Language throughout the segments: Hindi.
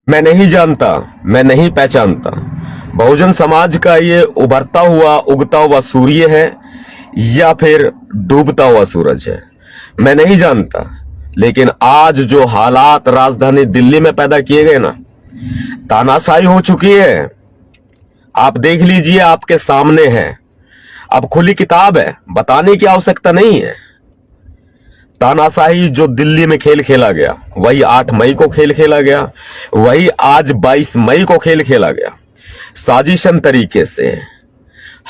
मैं नहीं जानता, मैं नहीं पहचानता बहुजन समाज का ये उभरता हुआ उगता हुआ सूर्य है या फिर डूबता हुआ सूरज है, मैं नहीं जानता। लेकिन आज जो हालात राजधानी दिल्ली में पैदा किए गए ना, तानाशाही हो चुकी है। आप देख लीजिए, आपके सामने है, अब खुली किताब है, बताने की आवश्यकता नहीं है। तानाशाही जो दिल्ली में खेल खेला गया, वही 8 मई को खेल खेला गया, वही आज 22 मई को खेल खेला गया। साजिशन तरीके से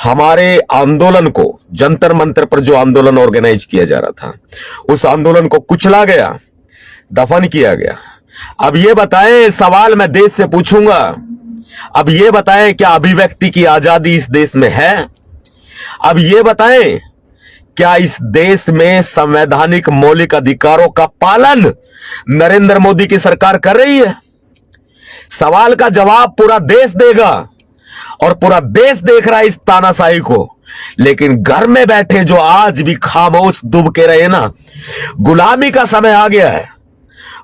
हमारे आंदोलन को, जंतर मंतर पर जो आंदोलन ऑर्गेनाइज किया जा रहा था, उस आंदोलन को कुचला गया, दफन किया गया। अब ये बताएं, सवाल मैं देश से पूछूंगा, अब ये बताएं क्या अभिव्यक्ति की आजादी इस देश में है? अब ये बताएं क्या इस देश में संवैधानिक मौलिक अधिकारों का पालन नरेंद्र मोदी की सरकार कर रही है? सवाल का जवाब पूरा देश देगा और पूरा देश देख रहा है इस तानाशाही को। लेकिन घर में बैठे जो आज भी खामोश दुब के रहे ना, गुलामी का समय आ गया है,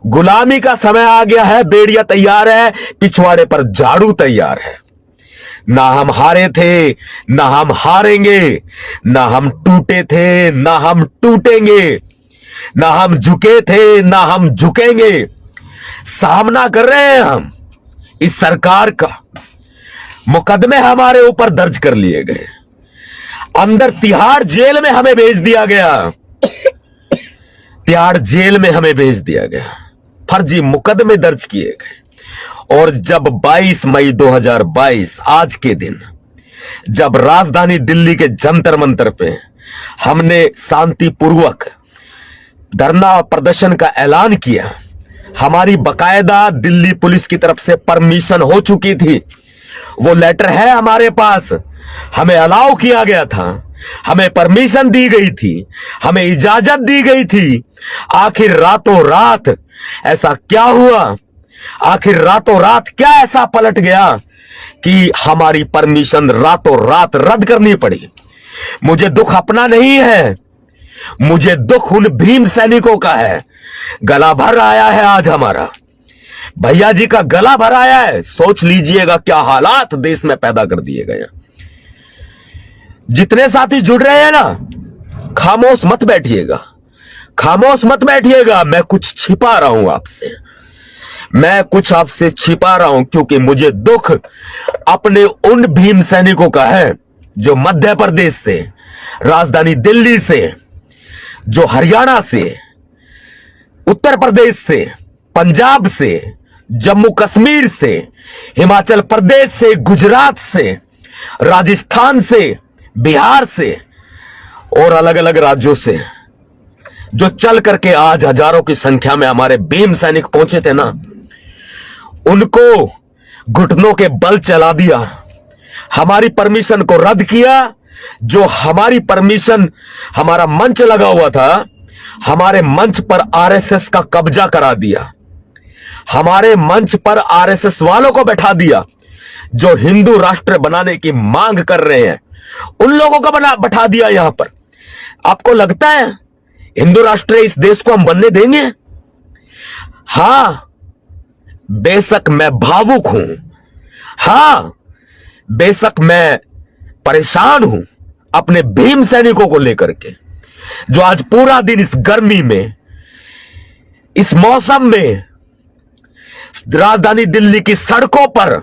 गुलामी का समय आ गया है। बेड़िया तैयार है, पिछवाड़े पर झाड़ू तैयार है। ना हम हारे थे, ना हम हारेंगे, ना हम टूटे थे, ना हम टूटेंगे, ना हम झुके थे, ना हम झुकेंगे। सामना कर रहे हैं हम इस सरकार का। मुकदमे हमारे ऊपर दर्ज कर लिए गए, अंदर तिहाड़ जेल में हमें भेज दिया गया, तिहाड़ जेल में हमें भेज दिया गया, फर्जी मुकदमे दर्ज किए गए। और जब 22 मई 2022 आज के दिन, जब राजधानी दिल्ली के जंतर मंतर पे हमने शांतिपूर्वक धरना प्रदर्शन का ऐलान किया, हमारी बकायदा दिल्ली पुलिस की तरफ से परमिशन हो चुकी थी, वो लेटर है हमारे पास, हमें अलाउ किया गया था, हमें परमिशन दी गई थी, हमें इजाजत दी गई थी। आखिर रातों रात ऐसा क्या हुआ? आखिर रातों रात क्या ऐसा पलट गया कि हमारी परमिशन रातों रात रद्द करनी पड़ी? मुझे दुख अपना नहीं है, मुझे दुख उन भीम सैनिकों का है। गला भर आया है आज हमारा, भैया जी का गला भर आया है। सोच लीजिएगा क्या हालात देश में पैदा कर दिए गए हैं। जितने साथी जुड़ रहे हैं ना, खामोश मत बैठिएगा, खामोश मत बैठिएगा। मैं कुछ छिपा रहा हूं आपसे, मैं कुछ आपसे छिपा रहा हूं, क्योंकि मुझे दुख अपने उन भीम सैनिकों का है जो मध्य प्रदेश से, राजधानी दिल्ली से, जो हरियाणा से, उत्तर प्रदेश से, पंजाब से, जम्मू कश्मीर से, हिमाचल प्रदेश से, गुजरात से, राजस्थान से, बिहार से और अलग अलग राज्यों से जो चल करके आज हजारों की संख्या में हमारे भीम सैनिक पहुंचे थे ना, उनको घुटनों के बल चला दिया, हमारी परमिशन को रद्द किया। जो हमारी परमिशन, हमारा मंच लगा हुआ था, हमारे मंच पर आरएसएस का कब्जा करा दिया, हमारे मंच पर आरएसएस वालों को बैठा दिया जो हिंदू राष्ट्र बनाने की मांग कर रहे हैं, उन लोगों को बैठा दिया यहां पर। आपको लगता है हिंदू राष्ट्र इस देश को हम बनने देंगे? हां, बेशक मैं भावुक हूं, हां बेशक मैं परेशान हूं अपने भीम सैनिकों को लेकर के, जो आज पूरा दिन इस गर्मी में, इस मौसम में राजधानी दिल्ली की सड़कों पर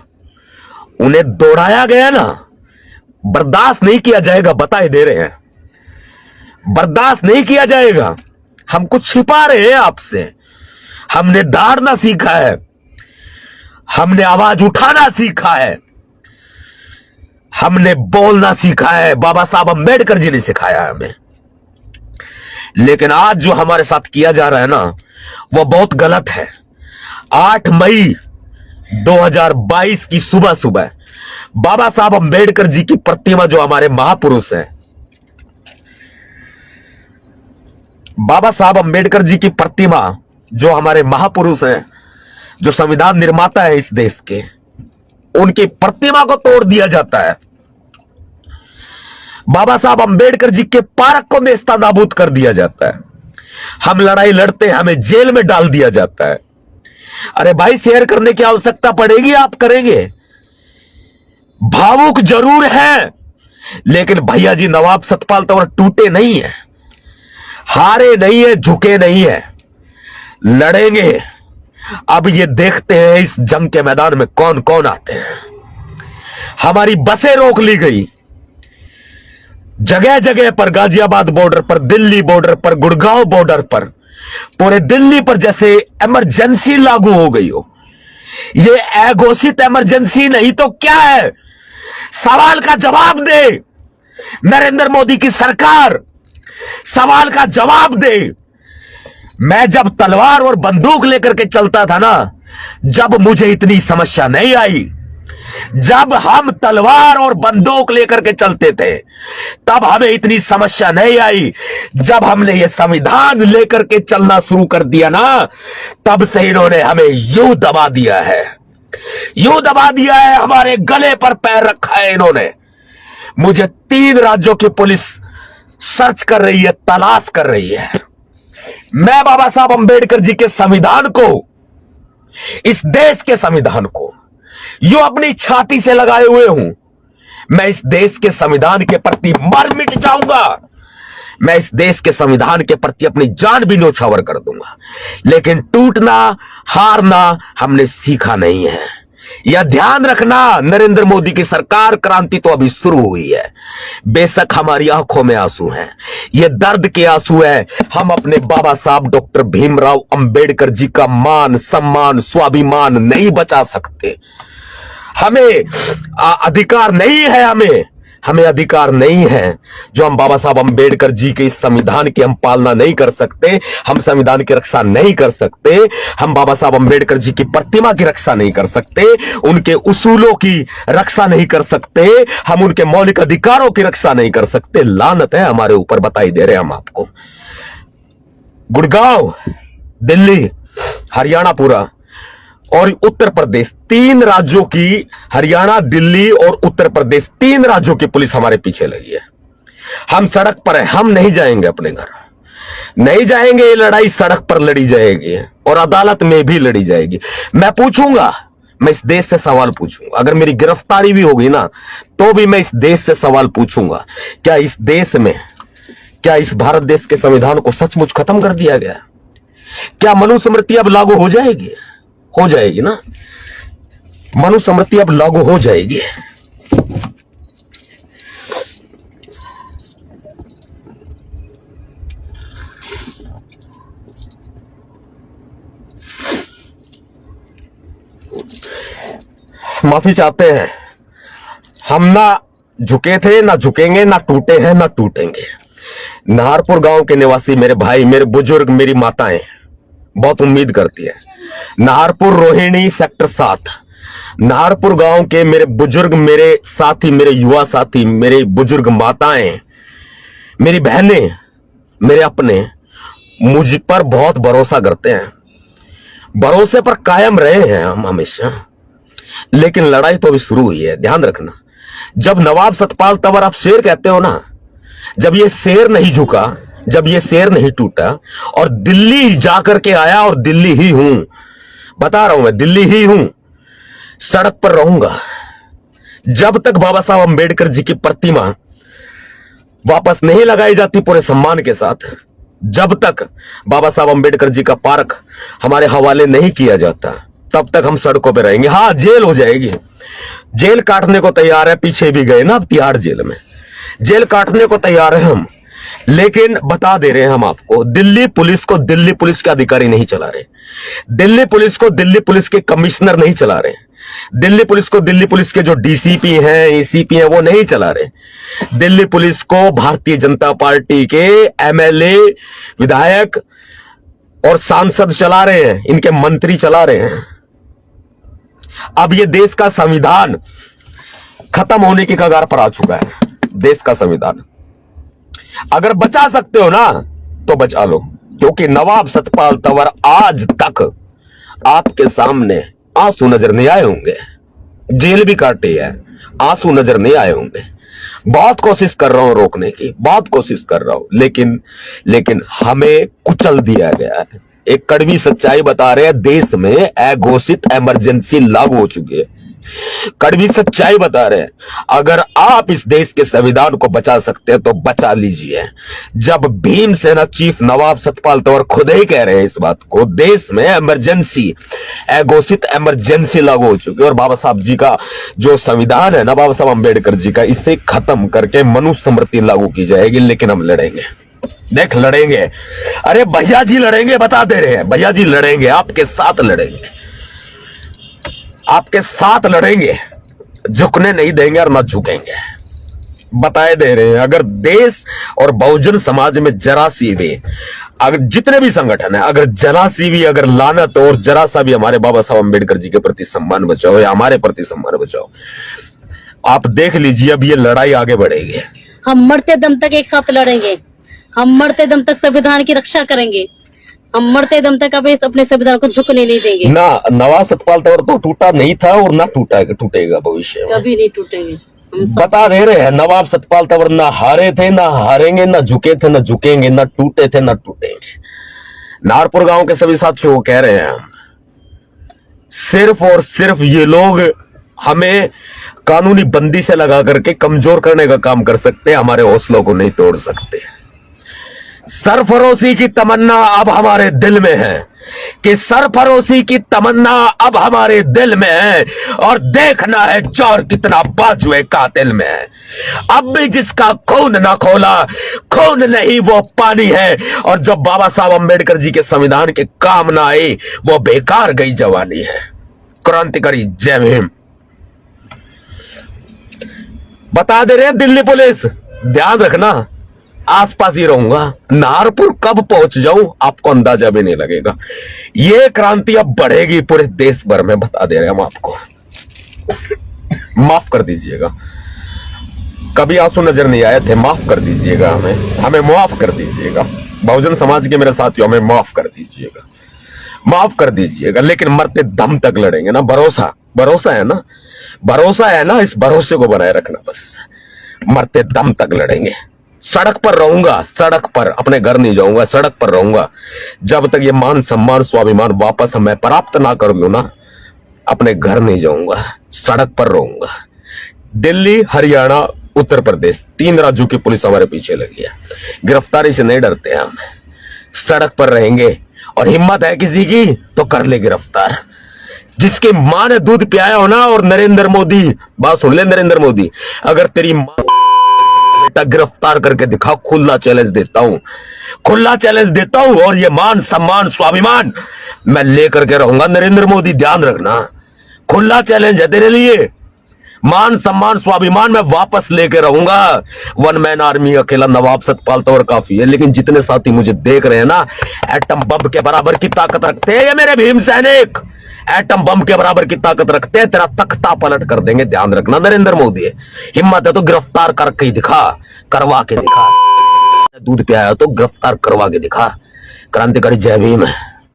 उन्हें दौड़ाया गया ना, बर्दाश्त नहीं किया जाएगा। बताए दे रहे हैं, बर्दाश्त नहीं किया जाएगा। हम कुछ छिपा रहे हैं आपसे, हमने दौड़ना सीखा है, हमने आवाज उठाना सीखा है, हमने बोलना सीखा है, बाबा साहब अंबेडकर जी ने सिखाया है हमें। लेकिन आज जो हमारे साथ किया जा रहा है ना, वो बहुत गलत है। 8 मई 2022 की सुबह सुबह बाबा साहब अंबेडकर जी की प्रतिमा, जो हमारे महापुरुष हैं, बाबा साहब अंबेडकर जी की प्रतिमा, जो हमारे महापुरुष हैं, जो संविधान निर्माता है इस देश के, उनकी प्रतिमा को तोड़ दिया जाता है। बाबा साहब अंबेडकर जी के पार्क को नेस्तनाबूद कर दिया जाता है। हम लड़ाई लड़ते हैं, हमें जेल में डाल दिया जाता है। अरे भाई, शेयर करने की आवश्यकता पड़ेगी, आप करेंगे। भावुक जरूर है, लेकिन भैया जी नवाब सतपाल तंवर टूटे नहीं है, हारे नहीं है, झुके नहीं है, लड़ेंगे। अब ये देखते हैं इस जंग के मैदान में कौन कौन आते हैं। हमारी बसें रोक ली गई जगह जगह पर, गाजियाबाद बॉर्डर पर, दिल्ली बॉर्डर पर, गुड़गांव बॉर्डर पर, पूरे दिल्ली पर जैसे इमरजेंसी लागू हो गई हो। ये अघोषित इमरजेंसी नहीं तो क्या है? सवाल का जवाब दे नरेंद्र मोदी की सरकार, सवाल का जवाब दे। मैं जब तलवार और बंदूक लेकर के चलता था ना, जब मुझे इतनी समस्या नहीं आई। जब हम तलवार और बंदूक लेकर के चलते थे तब हमें इतनी समस्या नहीं आई। जब हमने ये संविधान लेकर के चलना शुरू कर दिया ना, तब से इन्होंने हमें यूं दबा दिया है, यूं दबा दिया है, हमारे गले पर पैर रखा है इन्होंने। मुझे 3 राज्यों की पुलिस सर्च कर रही है, तलाश कर रही है। मैं बाबा साहब अंबेडकर जी के संविधान को, इस देश के संविधान को यो अपनी छाती से लगाए हुए हूं। मैं इस देश के संविधान के प्रति मर मिट जाऊंगा, मैं इस देश के संविधान के प्रति अपनी जान भी न्यौछावर कर दूंगा। लेकिन टूटना, हारना हमने सीखा नहीं है। यह ध्यान रखना, नरेंद्र मोदी की सरकार, क्रांति तो अभी शुरू हुई है। बेशक हमारी आंखों में आंसू हैं, ये दर्द के आंसू हैं। हम अपने बाबा साहब डॉक्टर भीमराव अंबेडकर जी का मान, सम्मान, स्वाभिमान नहीं बचा सकते। हमें अधिकार नहीं है, हमें अधिकार नहीं है जो हम बाबा साहब अंबेडकर जी के इस संविधान की हम पालना नहीं कर सकते, हम संविधान की रक्षा नहीं कर सकते, हम बाबा साहब अंबेडकर जी की प्रतिमा की रक्षा नहीं कर सकते, उनके उसूलों की रक्षा नहीं कर सकते, हम उनके मौलिक अधिकारों की रक्षा नहीं कर सकते। लानत है हमारे ऊपर, बताई दे रहे हैं हम आपको। गुड़गांव, दिल्ली, हरियाणा पूरा और उत्तर प्रदेश, 3 राज्यों की, हरियाणा, दिल्ली और उत्तर प्रदेश, 3 राज्यों की पुलिस हमारे पीछे लगी है। हम सड़क पर हैं, हम नहीं जाएंगे अपने घर, नहीं जाएंगे। ये लड़ाई सड़क पर लड़ी जाएगी और अदालत में भी लड़ी जाएगी। मैं पूछूंगा, मैं इस देश से सवाल पूछूंगा। अगर मेरी गिरफ्तारी भी होगी ना, तो भी मैं इस देश से सवाल पूछूंगा, क्या इस देश में, क्या इस भारत देश के संविधान को सचमुच खत्म कर दिया गया? क्या मनुस्मृति अब लागू हो जाएगी? हो जाएगी ना, मनुस्मृति अब लागू हो जाएगी। माफी चाहते हैं, हम ना झुके थे, ना झुकेंगे, ना टूटे हैं, ना टूटेंगे। नाहरपुर गांव के निवासी मेरे भाई, मेरे बुजुर्ग, मेरी माताएं बहुत उम्मीद करती है। नाहरपुर रोहिणी सेक्टर 7, नाहरपुर गांव के मेरे बुजुर्ग, मेरे साथी, मेरे युवा साथी, मेरे बुजुर्ग माताएं, मेरी बहनें, मेरे अपने मुझ पर बहुत भरोसा करते हैं। भरोसे पर कायम रहे हैं हम हमेशा। लेकिन लड़ाई तो अभी शुरू हुई है, ध्यान रखना। जब नवाब सतपाल तंवर आप शेर कहते हो ना, जब ये शेर नहीं झुका, जब ये शेर नहीं टूटा और दिल्ली जाकर के आया, और दिल्ली ही हूं, बता रहा हूं मैं, दिल्ली ही हूं, सड़क पर रहूंगा जब तक बाबा साहब अंबेडकर जी की प्रतिमा वापस नहीं लगाई जाती पूरे सम्मान के साथ, जब तक बाबा साहब अंबेडकर जी का पार्क हमारे हवाले नहीं किया जाता, तब तक हम सड़कों पे रहेंगे। हाँ, जेल हो जाएगी, जेल काटने को तैयार है, पीछे भी गए ना अब तिहाड़ जेल में, जेल काटने को तैयार है हम। लेकिन बता दे रहे हैं हम आपको, दिल्ली पुलिस को दिल्ली पुलिस के अधिकारी नहीं चला रहे, दिल्ली पुलिस को दिल्ली पुलिस के कमिश्नर नहीं चला रहे, दिल्ली पुलिस को दिल्ली पुलिस के जो डीसीपी हैं, एसीपी हैं, वो नहीं चला रहे। दिल्ली पुलिस को भारतीय जनता पार्टी के एमएलए, विधायक और सांसद चला रहे हैं, इनके मंत्री चला रहे हैं। अब ये देश का संविधान खत्म होने की कगार पर आ चुका है। देश का संविधान अगर बचा सकते हो ना तो बचा लो, क्योंकि नवाब सतपाल तंवर आज तक आपके सामने आंसू नजर नहीं आए होंगे, जेल भी काटे है, आंसू नजर नहीं आए होंगे। बहुत कोशिश कर रहा हूं रोकने की, बहुत कोशिश कर रहा हूं, लेकिन हमें कुचल दिया गया है, एक कड़वी सच्चाई बता रहे हैं, देश में अघोषित इमरजेंसी लागू हो चुकी है। कड़वी सच्चाई बता रहे हैं, अगर आप इस देश के संविधान को बचा सकते हैं तो बचा लीजिए। जब भीमसेना चीफ नवाब सतपाल तंवर खुद ही कह रहे हैं इस बात को, देश में इमरजेंसी, अघोषित इमरजेंसी लागू हो चुकी है और बाबा साहब जी का जो संविधान है ना, बाबा साहब अंबेडकर जी का, इसे खत्म करके मनुस्मृति लागू की जाएगी। लेकिन हम लड़ेंगे, देख लड़ेंगे। अरे भैया जी लड़ेंगे, बता दे रहे हैं, भैया जी लड़ेंगे, आपके साथ लड़ेंगे, आपके साथ लड़ेंगे, झुकने नहीं देंगे और ना झुकेंगे, बताए दे रहे हैं। अगर देश और बहुजन समाज में जरा सी भी, अगर जितने भी संगठन है, अगर जरा सी भी अगर लानत और जरा सा भी हमारे बाबा साहब अंबेडकर जी के प्रति सम्मान बचाओ या हमारे प्रति सम्मान बचाओ, आप देख लीजिए अब ये लड़ाई आगे बढ़ेगी। हम मरते दम तक एक साथ लड़ेंगे, हम मरते दम तक संविधान की रक्षा करेंगे, हम मरते दम तक अपने संविधान को झुकने नहीं देंगे। ना नवाब सतपाल तंवर तो टूटा नहीं था और ना टूटेगा भविष्य में, कभी नहीं टूटेंगे। हम बता दे रहे हैं, नवाब सतपाल तंवर ना हारे थे, ना हारेंगे, ना झुके थे, ना झुकेंगे, ना टूटे थे, ना टूटेंगे। नारपुर गांव के सभी साथियों को कह रहे हैं, सिर्फ और सिर्फ ये लोग हमें कानूनी बंदी से लगा करके कमजोर करने का काम कर सकते हैं, हमारे हौसलों को नहीं तोड़ सकते। सरफरोशी की तमन्ना अब हमारे दिल में है कि सरफरोशी की तमन्ना अब हमारे दिल में है और देखना है चोर कितना बाजुए कातिल में है। अब भी जिसका खून ना खोला, खून नहीं वो पानी है, और जब बाबा साहब अंबेडकर जी के संविधान के काम ना आई वो बेकार गई जवानी है। क्रांतिकारी जय भीम। बता दे रहे हैं दिल्ली पुलिस, ध्यान रखना, आसपास ही रहूंगा, नारपुर कब पहुंच जाऊं आपको अंदाजा भी नहीं लगेगा। ये क्रांति अब बढ़ेगी पूरे देश भर में, बता दे रहे हम आपको। माफ कर दीजिएगा, कभी आंसू नजर नहीं आए थे, माफ कर दीजिएगा, हमें माफ कर दीजिएगा। बहुजन समाज के मेरे साथियों, हमें माफ कर दीजिएगा, माफ कर दीजिएगा। लेकिन मरते दम तक लड़ेंगे ना, भरोसा है ना, भरोसा है ना, इस भरोसे को बनाए रखना बस। मरते दम तक लड़ेंगे, सड़क पर रहूंगा, सड़क पर, अपने घर नहीं जाऊंगा, सड़क पर रहूंगा जब तक ये मान सम्मान स्वाभिमान वापस मैं प्राप्त ना कर लूं ना, अपने घर नहीं जाऊंगा, सड़क पर रहूंगा। दिल्ली, हरियाणा, उत्तर प्रदेश, 3 राज्यों की पुलिस हमारे पीछे लगी है, गिरफ्तारी से नहीं डरते हम, सड़क पर रहेंगे। और हिम्मत है किसी की तो कर ले गिरफ्तार। जिसकी मां ने दूध पियाया हो ना, और नरेंद्र मोदी, बात सुन ले नरेंद्र मोदी, अगर तेरी मां बेटा गिरफ्तार करके दिखा, खुला चैलेंज देता हूं, खुला चैलेंज देता हूं, और ये मान सम्मान स्वाभिमान मैं लेकर के रहूंगा। नरेंद्र मोदी ध्यान रखना, खुला चैलेंज है तेरे लिए, मान सम्मान स्वाभिमान मैं वापस लेके रहूंगा। वन मैन आर्मी अकेला नवाब सतपाल तंवर काफी है, लेकिन जितने साथी मुझे देख रहे हैं ना, एटम बम के बराबर की ताकत रखते हैं ये मेरे भीम सैनिक, एटम बम के बराबर की ताकत रखते हैं, तेरा तख्ता पलट कर देंगे, ध्यान रखना। नरेंद्र मोदी हिम्मत है तो गिरफ्तार करके दिखा, करवा के दिखा, दूध पियाया तो गिरफ्तार करवा के दिखा। क्रांतिकारी जय भीम है।